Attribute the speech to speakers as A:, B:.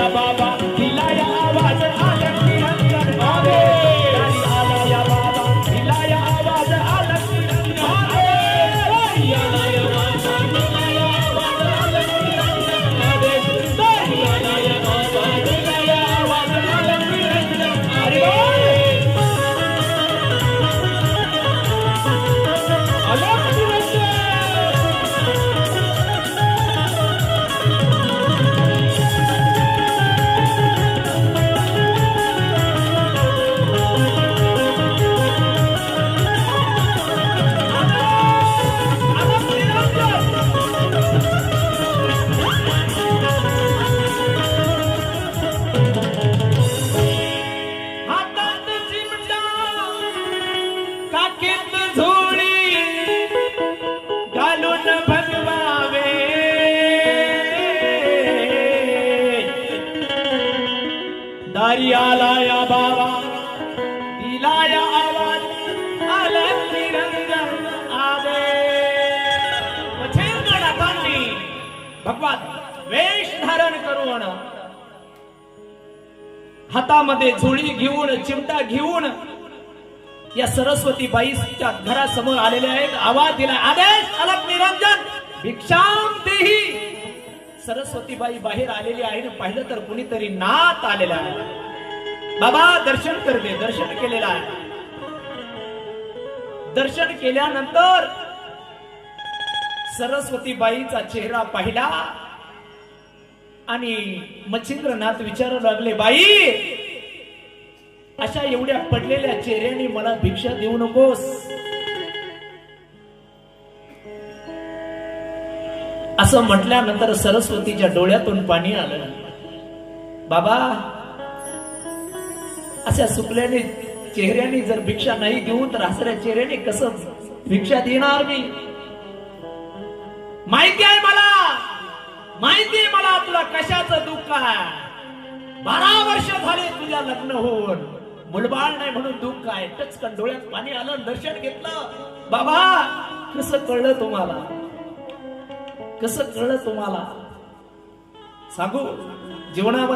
A: या बाबा दिला या आवाज आलं निरंतर भावे दारी आला या बाबा दिला या आवाज आलं निरंतर भावे दारी आला या बाबा दिला या आवाज आलं निरंतर भावे दारी आला या बाबा दिला या आवाज आलं निरंतर भावे दारी आला या बाबा दिला या आवाज आला निरंतर आवे मच्छिंद्रनाथांनी भगवान वेश धारण करून हातामध्ये झोळी घेऊन चिमटा घेऊन या सरस्वती बाईच्या घरासमोर आलेले आहेत. आवाज दिला आदेश अलग निरंजन भिक्षाम देही. सरस्वतीबाई बाहेर आलेली आहे. पाहिलं तर कुणीतरी नात आलेला आहे. बाबा दर्शन करते. दर्शन केलेलं आहे. दर्शन केल्यानंतर सरस्वतीबाईचा चेहरा पाहिला आणि मच्छिंद्रनाथ विचारू लागले, बाई अशा एवढ्या पडलेल्या चेहऱ्याने मला भिक्षा देऊ नकोस. असं म्हटल्यानंतर सरस्वतीच्या डोळ्यातून पाणी आलं. बाबा अशा सुकल्याने चेहऱ्याने जर भिक्षा नाही देऊन तर हसऱ्या चेहऱ्याने कसं भिक्षा देणार मी. माहिती आहे मला तुला कशाचं दुःख आहे. 12 वर्ष झाले तुझ्या लग्न होऊन मुलबाळ नाही म्हणून दुःख आहे. टचकन डोळ्यात पाणी आलं. दर्शन घेतलं. बाबा कसं कळलं तुम्हाला. कसं कळलं तुम्हाला सांगू. जीवनामध्ये